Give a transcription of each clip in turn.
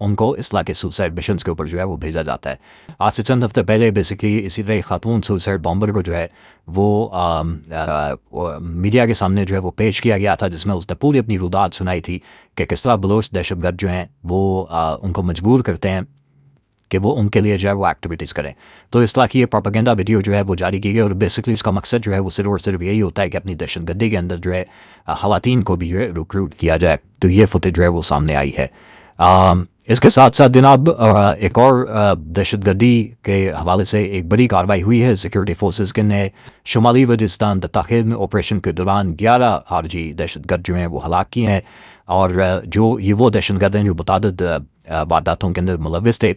ان کو اس طرح کے سوسائڈ مشنز کے اوپر جو ہے وہ بھیجا جاتا ہے. آج سے چند ہفتے پہلے بیسکلی اسی طرح خاتون سوسائڈ بامبر کو جو ہے وہ میڈیا کے سامنے جو ہے وہ پیش کیا گیا تھا، جس میں اس نے پوری اپنی رودات سنائی تھی کہ کس طرح بلوچ دہشت گرد جو ہیں وہ ان کو مجبور کرتے ہیں کہ وہ ان کے لیے جو ہے وہ ایکٹیویٹیز کریں. تو اس طرح کی یہ پروپیگنڈا ویڈیو جو ہے وہ جاری کی گئی، اور بیسکلی اس کا مقصد جو ہے وہ صرف اور صرف یہی ہوتا ہے کہ اپنی دہشت گردی کے اندر جو ہے خواتین کو بھی جو ہے ریکروٹ کیا جائے. تو یہ فوٹیج جو ہے وہ سامنے آئی ہے. اس کے ساتھ ساتھ جناب ایک اور دہشت گردی کے حوالے سے ایک بڑی کارروائی ہوئی ہے. سیکورٹی فورسز کے نے شمالی وزیرستان دتاخیر میں آپریشن کے دوران 11 خارجی دہشت گرد جو ہیں وہ ہلاک کیے ہیں، اور جو یہ وہ دہشت گرد ہیں جو متعدد وارداتوں کے اندر ملوث تھے.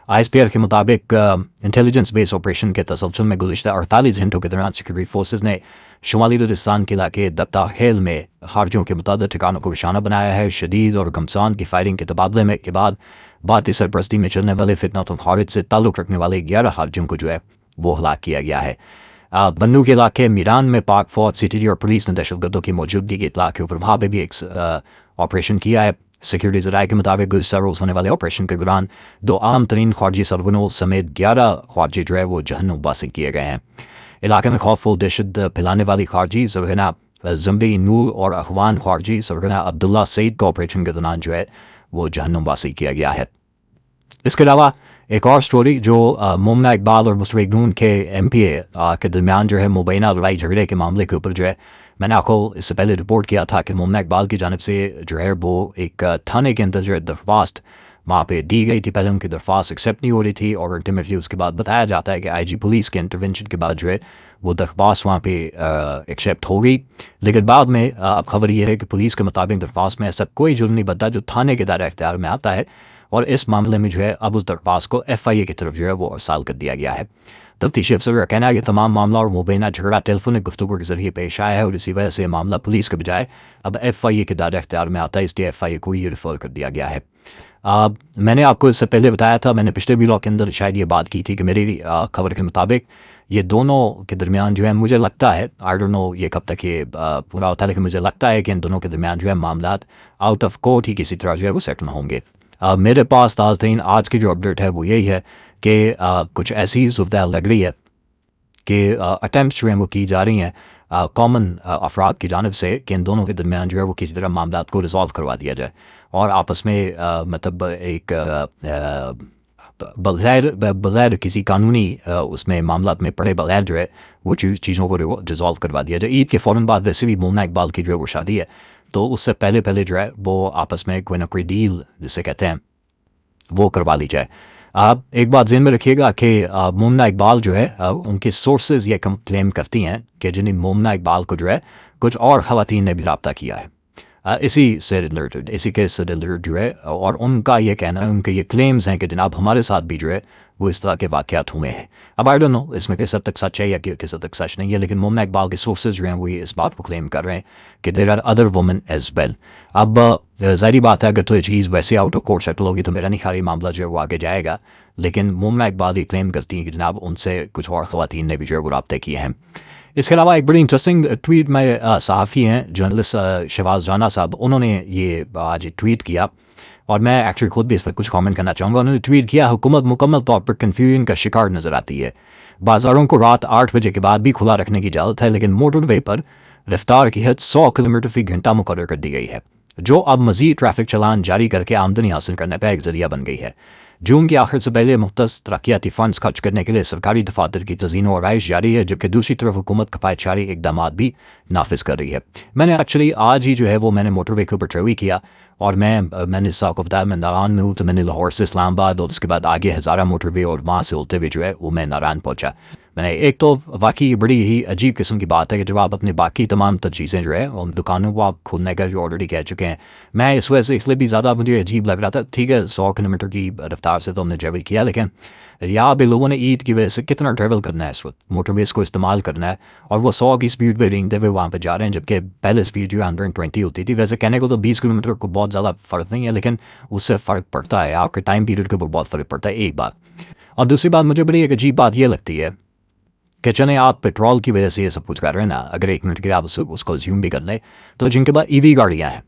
آئی ایس پی آر کے مطابق انٹیلیجنس بیس آپریشن کے تسلسل میں گزشتہ 48 گھنٹوں کے دوران سیکورٹی فورسز نے شمالی وزیرستان کے علاقے دتاخیل میں خارجیوں کے متعدد ٹھکانوں کو نشانہ بنایا ہے. شدید اور گھمسان کی فائرنگ کے تبادلے میں کے بعد بھارتی سرپرستی میں چلنے والے فتنۃ الخوارج سے تعلق رکھنے والے 11 خارجیوں کو جو ہے وہ ہلاک کیا گیا ہے. بنو کے علاقے میران میں پاک فوج، سی ٹی ڈی اور پولیس نے دہشت گردوں کی موجودگی کی اطلاع کے اوپر وہاں پہ بھی ایک آپریشن کیا ہے. سیکورٹی ذرائع کے مطابق گزشتہ روز ہونے والے آپریشن کے دوران 2 عام ترین خارجی سرغنوں سمیت 11 خارجی جو ہے وہ جہنم باسی کیے گئے ہیں. علاقے میں خوف و دہشت پھیلانے والی خارجی سرغنہ زمبی نور اور اخوان خارجی سرغنہ عبداللہ سعید کو آپریشن کے دوران جو ہے وہ جہنم باسی کیا گیا ہے. اس کے علاوہ ایک اور سٹوری جو مومنہ اقبال اور مشرق نون کے ایم پی اے کے درمیان جو ہے مبینہ لڑائی جھگڑے کے معاملے کے اوپر جو ہے میں نے آپ کو اس سے پہلے رپورٹ کیا تھا کہ مومنہ اقبال کی جانب سے جو ہے وہ ایک تھانے کے اندر جو ہے درخواست وہاں پہ دی گئی تھی. پہلے ان کی درخواست ایکسیپٹ نہیں ہو رہی تھی، اور الٹیمیٹلی اس کے بعد بتایا جاتا ہے کہ آئی جی پولیس کے انٹرونشن کے بعد جو ہے وہ درخواست وہاں پہ ایکسیپٹ ہو گئی. لیکن بعد میں اب خبر یہ ہے کہ پولیس کے مطابق درخواست میں ایسا کوئی جرم نہیں بنتا جو تھانے کے دائرہ اختیار میں آتا ہے، اور اس معاملے میں جو ہے اب اس درخواست کو ایف آئی اے کی طرف جو ہے وہ ارسال کر دیا گیا ہے. تفتیشی افسر کا کہنا ہے کہ تمام معاملہ اور مبینہ جھگڑا ٹیلیفونک گفتگو کے ذریعے پیش آیا ہے، اور اسی وجہ سے یہ معاملہ پولیس کے بجائے اب ایف آئی اے کے دائرہ اختیار میں آتا ہے، اس لیے ایف آئی اے کو یہ ریفر کر دیا گیا ہے. میں نے آپ کو اس سے پہلے بتایا تھا، میں نے پچھلے ویلاگ کے اندر شاید یہ بات کی تھی کہ میری خبر کے مطابق یہ دونوں کے درمیان جو ہے مجھے لگتا ہے، آئی ڈونٹ نو یہ کب تک یہ پورا ہوتا ہے، لیکن مجھے لگتا ہے کہ ان دونوں کے درمیان جو ہے معاملات آؤٹ آف کورٹ ہی کسی طرح جو ہے وہ سیٹل ہوں گے. میرے پاس تازہ ترین آج کی جو اپڈیٹ ہے وہ یہی ہے کہ کچھ ایسی صورتحال لگ رہی ہے کہ اٹیمپٹس جو ہیں وہ کی جا رہی ہیں کامن افراد کی جانب سے کہ ان دونوں کے درمیان جو ہے وہ کسی طرح معاملات کو ریزالو کروا دیا جائے، اور آپس میں مطلب ایک بغیر کسی قانونی اس میں معاملات میں پڑے بغیر جو ہے وہ چیزوں کو ریزالو کروا دیا جائے. عید کے فوراً بعد ویسے بھی مومنہ اقبال کی جو ہے وہ شادی ہے، تو اس سے پہلے جو ہے وہ آپس میں کوئی نہ کوئی ڈیل جسے کہتے ہیں وہ کروا لی جائے. آپ ایک بات ذہن میں رکھیے گا کہ مومنہ اقبال جو ہے ان کی سورسز یہ کلیم کرتی ہیں کہ جنہیں مومنہ اقبال کو جو ہے کچھ اور خواتین نے بھی رابطہ کیا ہے اسی سے ریلیٹڈ، اسی کیس سے ریلیٹڈ جو ہے، اور ان کا یہ کہنا ہے، ان کے یہ کلیمز ہیں کہ جناب ہمارے ساتھ بھی جو ہے وہ اس طرح کے واقعات ہوئے ہیں. اب آئی ڈونٹ نو اس میں کس حد تک سچ ہے یا کس حد تک سچ نہیں ہے، لیکن مومنہ اقبال کے سورسز جو ہیں وہ اس بات کو کلیم کر رہے ہیں کہ there are other women as well. اب ظاہری بات ہے اگر تو یہ چیز ویسے آؤٹ آف کورٹ سیٹل ہوگی تو میرا نہیں خیال معاملہ جو ہے وہ آگے جائے گا، لیکن مومنہ اقبال یہ کلیم کرتی ہیں کہ جناب ان سے کچھ اور خواتین نے بھی جو ہے وہ رابطے کیے ہیں. اس کے علاوہ ایک بڑی انٹرسٹنگ ٹویٹ میں صحافی ہیں جرنلسٹ شہباز رانا صاحب، انہوں نے یہ آج ٹویٹ کیا، اور میں ایکچولی خود بھی اس پر کچھ کامنٹ کرنا چاہوں گا. انہوں نے ٹویٹ کیا، حکومت مکمل طور پر کنفیوژن کا شکار نظر آتی ہے. بازاروں کو رات 8 بجے کے بعد بھی کھلا رکھنے کی اجازت ہے، لیکن موٹر وے پر رفتار کی حد 100 کلومیٹر فی گھنٹہ مقرر کر دی گئی ہے، جو اب مزید ٹریفک چلان جاری کر کے آمدنی حاصل کرنے کا ایک ذریعہ بن گئی ہے. جون کے آخر سے پہلے مختص ترقیاتی فنڈز خرچ کرنے کے لیے سرکاری دفاتر کی تزئین و آرائش جاری ہے، جبکہ دوسری طرف حکومت کفایت اقدامات بھی نافذ کر رہی ہے. میں نے ایکچولی آج ہی جو ہے وہ میں نے موٹر وے کے اوپر ٹریول کیا، اور میں نے اس کو بتایا میں ناران میں ہوں، تو میں نے لاہور سے اسلام آباد اور اس کے بعد آگے ہزارہ موٹر وے اور وہاں سے ہوتے ہوئے جو ہے وہ میں ناران پہنچا. میں نے ایک تو واقعی بڑی ہی عجیب قسم کی بات ہے کہ جب آپ اپنے باقی تمام چیزیں جو ہے اور دکانوں کو آپ کھولنے کا جو آلریڈی کہہ چکے ہیں، میں اس وجہ سے اس لیے بھی زیادہ مجھے عجیب لگ رہا تھا. ٹھیک ہے 100 کلومیٹر کی رفتار سے تو ہم نے ٹریول کیا، لیکن یہاں بھی لوگوں نے عید کی وجہ سے کتنا ٹریول کرنا ہے، اس وقت موٹر ویز کو استعمال کرنا ہے، اور وہ 100 کی سپیڈ پہ رینگتے ہوئے وہاں پہ جا رہے ہیں، جبکہ پہلے سپیڈ جو ہے 120 ہوتی تھی. ویسے کہنے کو تو 20 کلومیٹر کو بہت زیادہ فرق نہیں ہے، لیکن اس سے فرق پڑتا ہے، آپ کے ٹائم پیریڈ کے اوپر بہت فرق پڑتا ہے، ایک بات. اور دوسری بات مجھے بڑی ایک عجیب بات یہ لگتی ہے کہ چلیں آپ پیٹرول کی وجہ سے یہ سب کچھ کر رہے ہیں نا، اگر 1 منٹ کے آپ اس کو زیوم بھی کر لیں، تو جن کے پاس ای وی گاڑیاں ہیں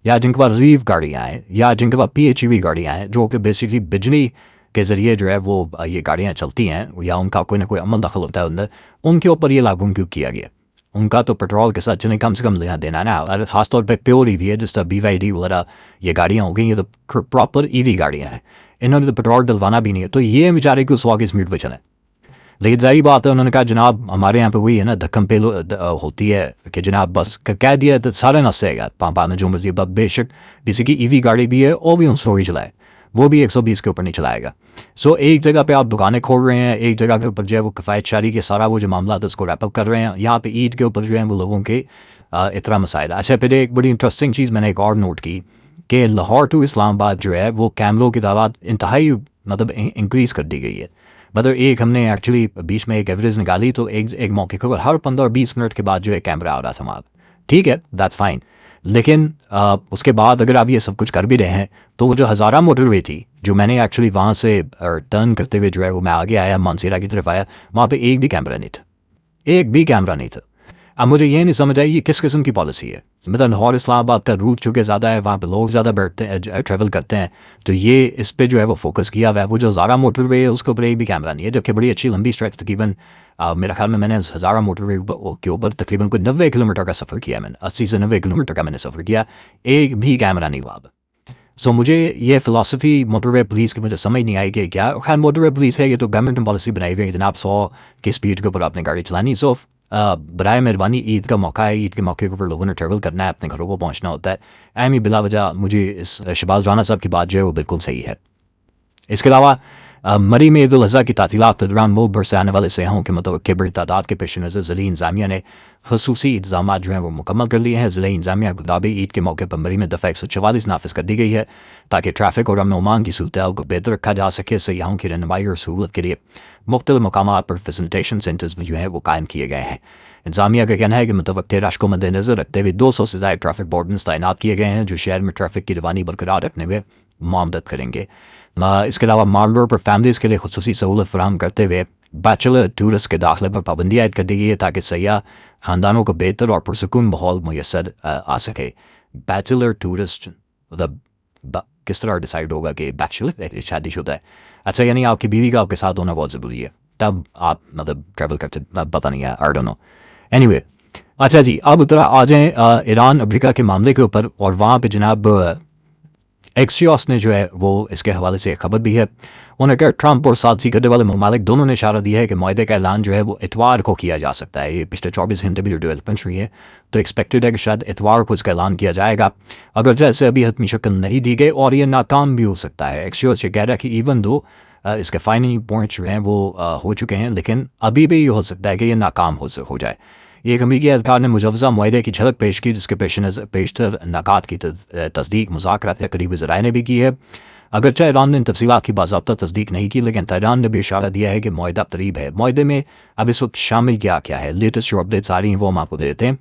یا جن کے پاس ریو گاڑیاں ہیں یا جن کے پاس PHEV گاڑیاں ہیں جو کہ بیسکلی بجلی کے ذریعے جو ہے وہ یہ گاڑیاں چلتی ہیں یا ان کا کوئی نہ کوئی عمل دخل ہوتا ہے اندر، ان کے اوپر یہ لاگو کیوں کیا گیا؟ ان کا تو پیٹرول کے ساتھ چلیں کم سے کم لینا دینا نا، اور خاص طور پہ پیور EV ہے جس طرح BYD وغیرہ یہ گاڑیاں ہو گئی، یہ تو پراپر EV گاڑیاں ہیں، انہوں نے تو پیٹرول ڈلوانا بھی نہیں ہے، تو یہ بیچارے کو 100 کی اسپیڈ پہ چلیں۔ لیکن ظاہری بات ہے انہوں نے کہا جناب ہمارے یہاں پہ وہی ہے نا دھکم پہ ہوتی ہے کہ جناب بس کہہ دیا تو سارے نسے گا پامپا میں جو مرضی، بے شک کسی کی EV گاڑی بھی ہے وہ بھی 100 ہی چلائے، وہ بھی 120 کے اوپر نہیں چلائے گا۔ سو ایک جگہ پہ آپ دکانیں کھول رہے ہیں، ایک جگہ کے اوپر جو ہے وہ کفایت شاری کے سارا وہ جو معاملات ہے اس کو ریپ اپ کر رہے ہیں، یہاں پہ عید کے اوپر جو ہے وہ لوگوں کے اتنا مسائل۔ اچھا پھر ایک بڑی انٹرسٹنگ چیز میں نے ایک اور نوٹ کی کہ لاہور ٹو اسلام آباد جو ہے وہ کیمروں کی تعداد انتہائی مطلب انکریز کر دی گئی ہے۔ مطلب ایک ہم نے ایکچولی بیچ میں ایک ایوریج نکالی تو ایک موقع کے اوپر ہر 15-20 منٹ کے بعد جو ہے کیمرہ آ رہا تھا وہاں، ٹھیک ہے دیٹس فائن، لیکن اس کے بعد اگر آپ یہ سب کچھ کر بھی رہے ہیں تو وہ جو ہزارہ موٹر وے تھی جو میں نے ایکچولی وہاں سے ٹرن کرتے ہوئے جو ہے وہ میں آگے آیا مانسیرا کی طرف آیا، وہاں پہ ایک بھی کیمرہ نہیں تھا، ایک بھی کیمرہ نہیں تھا۔ اب مجھے یہ نہیں سمجھ آئی یہ کس قسم کی پالیسی ہے؟ مطلب لاہور اسلام آباد کا روٹ چونکہ زیادہ ہے، وہاں پہ لوگ زیادہ بیٹھتے ہیں ٹریول کرتے ہیں، تو یہ اس پہ جو ہے وہ فوکس کیا ہوا ہے۔ وہ جو ہزارہ موٹر وے ہے اس کے اوپر ایک بھی کیمرہ نہیں ہے، جبکہ بڑی اچھی لمبی اسٹریچ تقریباً میرا خیال میں نے ہزارہ موٹر وے کے اوپر تقریباً کوئی 90 کلومیٹر کا سفر کیا، میں نے 80 سے 90 کلومیٹر کا میں نے سفر کیا، ایک بھی کیمرہ نہیں وہاں پہ۔ سو مجھے یہ فلاسفی موٹر وے پولیس کی مجھے سمجھ نہیں آئی کہ کیا خیر موٹر وے پولیس ہے، یہ تو گورنمنٹ نے پالیسی بنائی ہوئی ہے جناب 100 کی اسپیڈ کے اوپر آپ نے گاڑی چلانی۔ سو برائے مہربانی عید کا موقع ہے، عید کے موقع کے اوپر لوگوں نے ٹریول کرنا ہے، اپنے گھروں کو پہنچنا ہوتا ہے، اہم ہی بلا وجہ مجھے اس شہباز رانا صاحب کی بات جو ہے وہ بالکل صحیح ہے۔ اس کے علاوہ مری میں عید الاضحیٰ کی تعطیلات کے دوران ملک بھر سے آنے والے سیاحوں کے متوقع بڑی تعداد کے پیش نظر ضلعی انتظامیہ نے خصوصی انتظامات جو ہیں وہ مکمل کر لیے ہیں۔ ضلعی انتظامیہ کے مطابق عید کے موقع پر مری میں دفعہ 144 نافذ کر دی گئی ہے تاکہ ٹریفک اور امن و امان کی صورتحال کو بہتر رکھا جا سکے۔ سیاحوں کی رہنمائی اور سہولت کے لیے مختلف مقامات پر فیسلٹیشن سینٹرز بھی جو ہیں وہ قائم کیے گئے ہیں۔ انتظامیہ کا کہنا ہے کہ متوقع رش کو مد نظر رکھتے ہوئے 200 سے زائد ٹریفک وارڈنز تعینات کیے گئے ہیں جو شہر میں ٹریفک کی روانی برقرار رکھنے میں معاونت کریں گے۔ اس کے علاوہ مال روڈ پر فیملیز کے لیے خصوصی سہولت فراہم کرتے ہوئے بیچلر ٹورسٹ کے داخلے پر پابندی عائد کر دی گئی ہے تاکہ سیاح خاندانوں کو بہتر اور پرسکون ماحول میسر آ سکے۔ بیچلر ٹورسٹ کس طرح ڈیسائیڈ ہوگا کہ بیچلر شادی شدہ ہے؟ اچھا یعنی آپ کی بیوی کا آپ کے ساتھ ہونا بہت ضروری ہے تب آپ مطلب ٹریول کرتے، پتہ نہیں ہے، I don't know. Any way اچھا جی اب ذرا آ جائیں ایران امریکہ کے معاملے کے اوپر، اور وہاں پہ جناب ایکسیوس نے جو ہے وہ اس کے حوالے سے ایک خبر بھی ہے، انہوں نے کہا ٹرمپ اور ساتھ گھڑنے والے ممالک دونوں نے اشارہ دیا ہے کہ معاہدے کا اعلان جو ہے وہ اتوار کو کیا جا سکتا ہے۔ یہ پچھلے 24 گھنٹے بھی جو ڈیولپمنٹ ہوئی ہے تو ایکسپیکٹڈ ہے کہ شاید اتوار کو اس کا اعلان کیا جائے گا، اگر جیسے ابھی حتمی شکل نہیں دی گئی، اور یہ ناکام بھی ہو سکتا ہے۔ ایکسیوس یہ کہہ رہا ہے کہ ایون دو اس کے فائنل پوائنٹ جو ہیں وہ ہو چکے ہیں، لیکن ابھی بھی یہ ہو سکتا ہے کہ یہ ناکام ہو جائے۔ ایک امریکی اہلکار نے مجوزہ معاہدے کی جھلک پیش کی جس کے پیشتر نکات کی تصدیق مذاکرات کے قریبی ذرائع نے بھی کی ہے۔ اگرچہ ایران نے ان تفصیلات کی باضابطہ تصدیق نہیں کی، لیکن طیران نے بھی اشارہ دیا ہے کہ معاہدہ قریب ہے۔ معاہدے میں اب اس وقت شامل کیا ہے، لیٹسٹ جو اپڈیٹس آ رہی ہیں وہ ہم آپ کو دیتے ہیں۔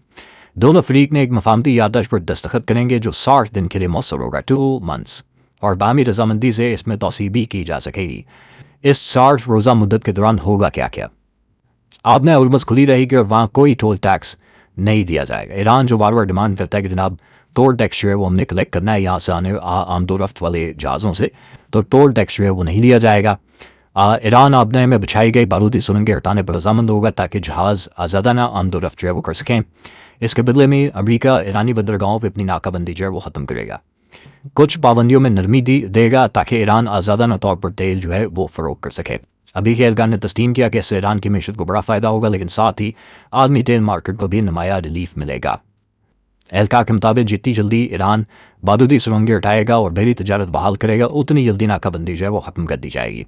دونوں فریق نے ایک مفاہمتی یادداشت پر دستخط کریں گے جو 60 دن کے لیے مؤثر ہوگا، 2 months، اور باہمی رضامندی سے اس میں توسیع بھی کی جا سکے گی۔ اس 60 روزہ مدت کے دوران ہوگا کیا آپ نے علمس کھلی رہے گی اور وہاں کوئی ٹول ٹیکس نہیں دیا جائے گا۔ ایران جو بار بار ڈیمانڈ کرتا ہے کہ جناب ٹول ٹیکس جو ہے وہ ہم نے کلیکٹ کرنا ہے یہاں سے آنے آمد و رفت والے جہازوں سے، تو ٹول ٹیکس جو ہے وہ نہیں لیا جائے گا۔ ایران آبنے میں بچھائی گئی بارودی سرنگیں ہٹانے پر رضامند ہوگا تاکہ جہاز آزادانہ آمد و رفت جو ہے وہ کر سکیں۔ اس کے بدلے میں امریکہ ایرانی بندرگاہوں پہ اپنی ناکہ بندی جو ہے وہ ختم کرے گا، کچھ پابندیوں میں نرمی دے گا تاکہ ایران آزادانہ طور پر تیل جو ہے وہ فروخت کر سکے۔ ابھی کے اہلکار نے تسلیم کیا کہ اس سے ایران کی معیشت کو بڑا فائدہ ہوگا، لیکن ساتھ ہی عالمی تیل مارکیٹ کو بھی نمایاں ریلیف ملے گا۔ اہلکار کے مطابق جتنی جلدی ایران بارودی سرنگیں ہٹائے گا اور بحری تجارت بحال کرے گا، اتنی جلدی ناکہ بندی جو ہے وہ ختم کر دی جائے گی۔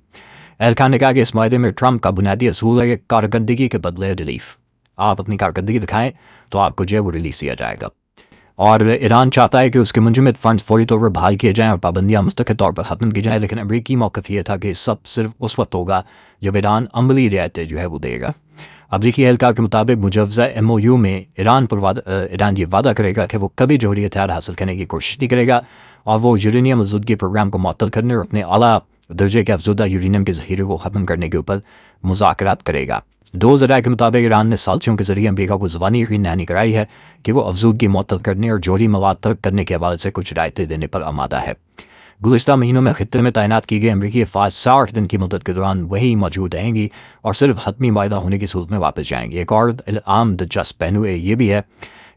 اہلکار نے کہا کہ اس معاہدے میں ٹرمپ کا بنیادی اصول ہے کہ کارکردگی کے بدلے ریلیف، آپ اپنی کارکردگی دکھائیں تو آپ کو جو ہے وہ ریلیز دیا جائے گا، اور ایران چاہتا ہے کہ اس کے منجمد فنڈز فوری طور پر بحال کیے جائیں اور پابندیاں مستقل طور پر ختم کی جائیں، لیکن امریکی موقف یہ تھا کہ سب صرف اس وقت ہوگا جب ایران عملی رعایتیں جو ہے وہ دے گا۔ امریکی اہلکار کے مطابق مجوزہ MOU میں ایران یہ وعدہ کرے گا کہ وہ کبھی جوہری ہتھیار حاصل کرنے کی کوشش نہیں کرے گا، اور وہ یورینیم آلودگی پروگرام کو معطل کرنے اور اپنے اعلیٰ درجے کے افزودہ یورینیم کے ذخیرے کو ختم کرنے کے اوپر مذاکرات کرے گا۔ دو ذرائع کے مطابق ایران نے ثالثیوں کے ذریعے امریکہ کو زبانی یقین دہانی کرائی ہے کہ وہ افزودگی معطل کرنے اور جوہری مواد ترک کرنے کے حوالے سے کچھ رعایتیں دینے پر آمادہ ہے۔ گزشتہ مہینوں میں خطے میں تعینات کی گئی امریکی افواج 60 دن کی مدت کے دوران وہیں موجود رہیں گی اور صرف حتمی معاہدہ ہونے کی صورت میں واپس جائیں گی۔ ایک اور عام دلچسپ پہلو یہ بھی ہے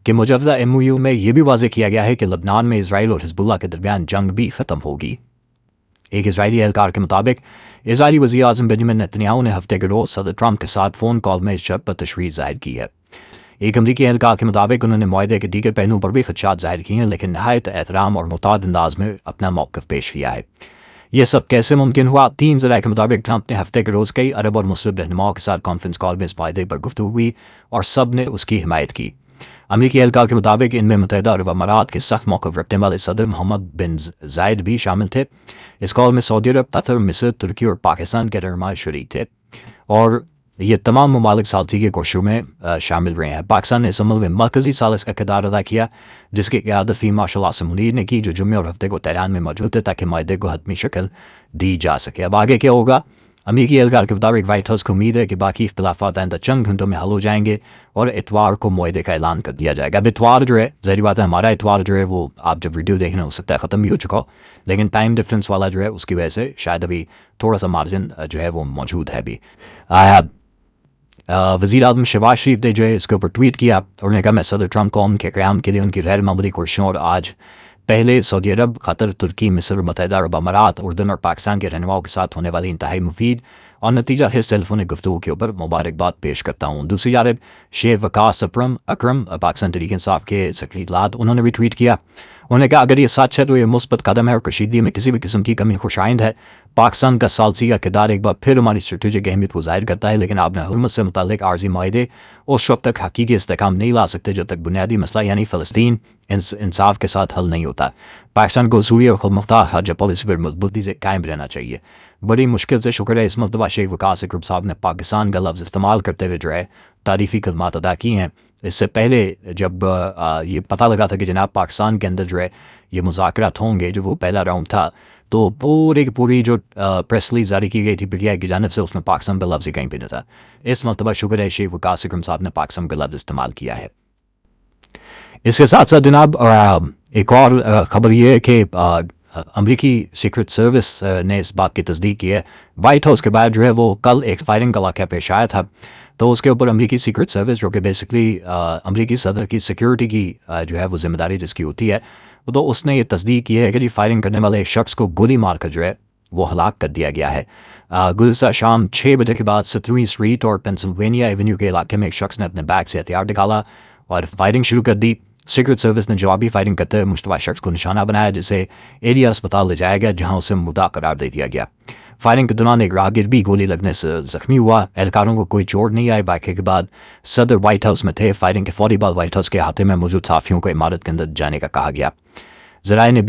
کہ مجوزہ MOU میں یہ بھی واضح کیا گیا ہے کہ لبنان میں اسرائیل اور حزب اللہ کے درمیان جنگ بھی ختم ہوگی۔ ایک اسرائیلی اہلکار کے مطابق اسرائیلی وزیر اعظم بنیامین نتنیاہو نے ہفتے کے روز صدر ٹرمپ کے ساتھ فون کال میں اس شرط پر تشویش ظاہر کی ہے۔ ایک امریکی اہلکار کے مطابق انہوں نے معاہدے کے دیگر پہلوؤں پر بھی خدشات ظاہر کیے ہیں، لیکن نہایت احترام اور محتاط انداز میں اپنا موقف پیش کیا ہے۔ یہ سب کیسے ممکن ہوا؟ 3 ذرائع کے مطابق ٹرمپ نے ہفتے کے روز کئی عرب اور مسلم رہنماؤں کے ساتھ کانفرنس کال میں اس معاہدے پر گفتگو ہوئی اور سب نے اس کی حمایت کی۔ امریکی اہلکار کے مطابق ان میں متحدہ عرب امارات کے سخت موقف رکھنے والے صدر محمد بن زائد بھی شامل تھے۔ اس کال میں سعودی عرب، قطر، مصر، ترکی اور پاکستان کے رہنما شریک تھے اور یہ تمام ممالک ثالثی کی کوششوں میں شامل رہے ہیں۔ پاکستان نے اس عمل میں مرکزی ثالث کا کردار ادا کیا، جس کی قیادت فیلڈ مارشل عاصم منیر نے کی، جو جمعے اور ہفتے کو تہران میں موجود تھے تاکہ معاہدے کو حتمی شکل دی جا سکے۔ اب آگے کیا ہوگا؟ امریکی اہلکار کے مطابق وائٹ ہاؤس کو امید ہے کہ باقی اختلافات آئندہ چند گھنٹوں میں حل ہو جائیں گے اور اتوار کو معاہدے کا اعلان کر دیا جائے گا۔ اب اتوار جو ہے، ظاہری بات ہے ہمارا اتوار جو ہے وہ آپ جب ویڈیو دیکھنا ہو سکتا ہے ختم بھی ہو چکا ہو، لیکن ٹائم ڈفرینس والا جو ہے اس کی وجہ سے شاید ابھی تھوڑا سا مارجن جو ہے وہ موجود ہے۔ ابھی وزیر اعظم شہباز شریف نے جو ہے اس کے اوپر ٹویٹ کیا اور انہوں نے کہا میں صدر ٹرمپ کو ان کے قیام کے لیے ان کی غیر معمولی کوششوں اور آج پہلے سعودی عرب، قطر، ترکی، مصر، متحدہ عرب امارات، اردن اور پاکستان کے رہنماؤں کے ساتھ ہونے والی انتہائی مفید اور نتیجہ خیز ٹیلیفونک گفتگو کے اوپر مبارکباد پیش کرتا ہوں۔ دوسری جانب شیخ وقاص اکرم پاکستان تحریک انصاف کے سیکرٹری اطلاعات، انہوں نے بھی ٹویٹ کیا۔ انہوں نے کہا اگر یہ سچ ہے تو یہ مثبت قدم ہے اور کشیدگی میں کسی بھی قسم کی کمی خوش آئند ہے۔ پاکستان کا ثالثی کا کردار ایک بار پھر ہماری اسٹریٹجک اہمیت کو ظاہر کرتا ہے، لیکن آپ نے حرمت سے متعلق عارضی معاہدے اس وقت تک حقیقی استحکام نہیں لا سکتے جب تک بنیادی مسئلہ یعنی فلسطین انصاف کے ساتھ حل نہیں ہوتا۔ پاکستان کو اصولی اور خود مختار خارجہ پالیسی پر مضبوطی سے قائم رہنا چاہیے۔ بڑی مشکل سے شکر ہے اس مرتبہ شیخ وقاص اکرم صاحب نے پاکستان کا لفظ استعمال کرتے ہوئے جو ہے تعریفی خدمات ادا کی ہیں۔ اس سے پہلے جب یہ پتہ لگا تھا کہ جناب پاکستان کے اندر جو ہے یہ مذاکرات ہوں گے، جو وہ پہلا راؤنڈ تھا، تو پوری جو پریس ریلیز جاری کی گئی تھی PTI کی جانب سے، اس میں پاکستان کا لفظ ہی کہیں پہ نہ تھا۔ اس مرتبہ شکر ہے شیخ وقاص اکرم صاحب نے پاکستان کا لفظ استعمال کیا ہے۔ اس کے ساتھ ساتھ جناب ایک اور خبر یہ ہے کہ امریکی سیکرٹ سروس نے اس بات کی تصدیق کی ہے۔ وائٹ ہاؤس کے بعد جو ہے وہ کل ایک فائرنگ کا واقعہ پیش آیا تھا، تو اس کے اوپر امریکی سیکرٹ سروس جو کہ بیسکلی امریکی صدر کی سیکیورٹی کی جو ہے وہ ذمہ داری جس کی ہوتی ہے، تو اس نے یہ تصدیق کی ہے کہ یہ فائرنگ کرنے والے شخص کو گولی مار کر جو ہے وہ ہلاک کر دیا گیا ہے۔ گزشتہ شام 6 بجے کے بعد 17ویں اسٹریٹ اور پینسلوینیا ایونیو کے علاقے میں ایک شخص نے اپنے بیگ سے ہتھیار نکالا اور فائرنگ شروع کر دی۔ سیکرٹ سروس نے جوابی فائرنگ کرتے ہوئے مشتبہ شخص کو نشانہ بنایا، جسے ایریا اسپتال لے جایا گیا جہاں اسے مردہ قرار دے دیا گیا۔ فائرنگ کے دوران ایک راہگیر بھی گولی لگنے سے زخمی ہوا۔ اہلکاروں کو کوئی چوٹ نہیں آئی۔ واقعے کے بعد صدر وائٹ ہاؤس میں تھے۔ فائرنگ کے فوری بعد وائٹ ہاؤس کے احاطے میں موجود صحافیوں کو عمارت کے اندر جانے کا کہا گیا۔ ذرائع نے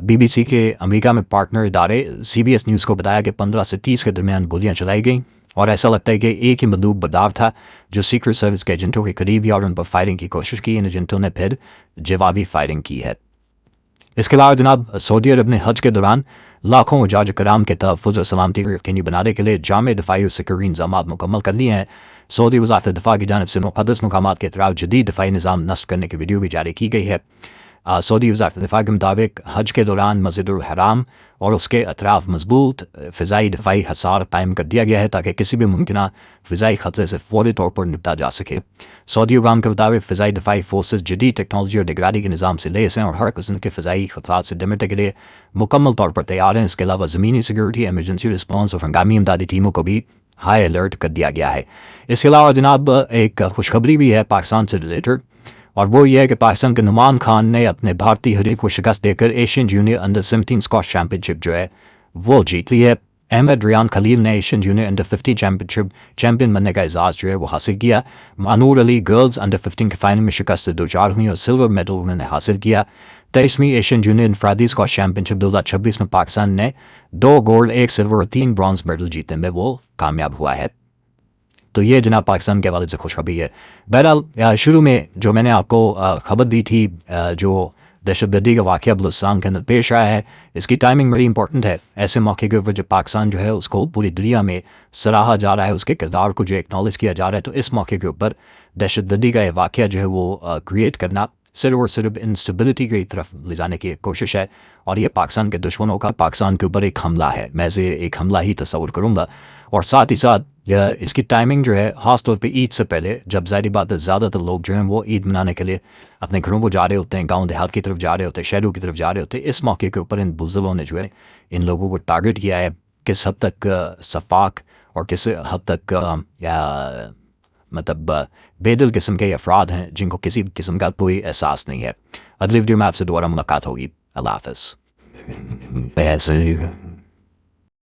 BBC کے امریکہ میں پارٹنر ادارے CBS نیوز کو بتایا کہ 15 سے 30 کے درمیان گولیاں چلائی گئیں اور ایسا لگتا ہے کہ ایک ہی بندوق بردار تھا جو سیکرٹ سروس کے ایجنٹوں کے قریب ہی اور ان پر فائرنگ کی کوشش کی۔ ان ایجنٹوں نے پھر جوابی فائرنگ کی ہے۔ اس کے علاوہ جناب سعودی عرب نے حج کے دوران لاکھوں حجاج کرام کے تحفظ اور سلامتی کو یقینی بنانے کے لیے جامع دفاعی اور سیکورٹی انتظامات مکمل کر لیے ہیں۔ سعودی وزارت دفاع کی جانب سے مقدس مقامات کے اطراف جدید دفاعی نظام نصب کرنے کی ویڈیو بھی جاری کی گئی ہے۔ سعودی وزارت دفاع کے مطابق حج کے دوران مسجد الحرام اور اس کے اطراف مضبوط فضائی دفاعی حصار قائم کر دیا گیا ہے تاکہ کسی بھی ممکنہ فضائی خطرے سے فوری طور پر نپٹا جا سکے۔ سعودی حکام کے مطابق فضائی دفاعی فورسز جدید ٹیکنالوجی اور نگرانی کے نظام سے لیس ہیں اور ہر قسم کے فضائی خطرات سے نمٹنے کے لیے مکمل طور پر تیار ہیں۔ اس کے علاوہ زمینی سیکورٹی، ایمرجنسی رسپانس اور ہنگامی امدادی ٹیموں کو بھی ہائی الرٹ کر دیا گیا ہے۔ اس کے علاوہ جناب ایک خوشخبری بھی ہے پاکستان سے ریلیٹڈ، اور وہ یہ ہے کہ پاکستان کے نعمان خان نے اپنے بھارتی حریف کو شکست دے کر Asian junior under 17 squash championship جو ہے وہ جیت لی ہے۔ احمد ریان خلیل نے ایشین جونیئر انڈر 50 چیمپئن بننے کا اعزاز جو ہے وہ حاصل کیا۔ مانور علی گرلز انڈر 15 کے فائنل میں شکست سے دوچار ہوئی اور سلور میڈل انہوں نے حاصل کیا۔ 23ویں ایشین جونیئر انفرادی اسکواش چیمپئن شپ 2026 میں پاکستان نے 2 گولڈ، 1 سلور اور 3 برانز میڈل جیتنے میں وہ کامیاب ہوا ہے۔ تو یہ جناب پاکستان کے حوالے سے خوشخبری ہے۔ بہرحال شروع میں جو میں نے آپ کو خبر دی تھی جو دہشت گردی کا واقعہ بلوچستان کے اندر پیش آیا ہے. اس کی ٹائمنگ بڑی امپورٹنٹ ہے. ایسے موقع کے اوپر جب پاکستان جو ہے اس کو پوری دنیا میں سراہا جا رہا ہے, اس کے کردار کو جو ایکنالج کیا جا رہا ہے, تو اس موقع کے اوپر دہشت گردی کا یہ واقعہ جو ہے وہ کریٹ کرنا صرف اور صرف انسٹیبلٹی کی طرف لے جانے کی ایک کوشش ہے. اور یہ پاکستان کے دشمنوں کا پاکستان کے اوپر ایک حملہ ہے, میں اسے ایک حملہ ہی تصور کروں گا. اور ساتھ ہی ساتھ اس کی ٹائمنگ جو ہے خاص طور پہ عید سے پہلے, جب ظاہری بات ہے زیادہ تر لوگ جو ہیں وہ عید منانے کے لیے اپنے گھروں کو جا رہے ہوتے ہیں, گاؤں دیہات کی طرف جا رہے ہوتے ہیں, شہروں کی طرف جا رہے ہوتے ہیں. اس موقع کے اوپر ان بزدلوں نے جو ہے ان لوگوں کو ٹارگٹ کیا ہے. کس حد تک شفاق اور کس حد تک یا مطلب بے دل قسم کے افراد ہیں جن کو کسی قسم کا کوئی احساس نہیں ہے. اگلی ویڈیو میں آپ سے دوبارہ ملاقات ہوگی. اللہ حافظ.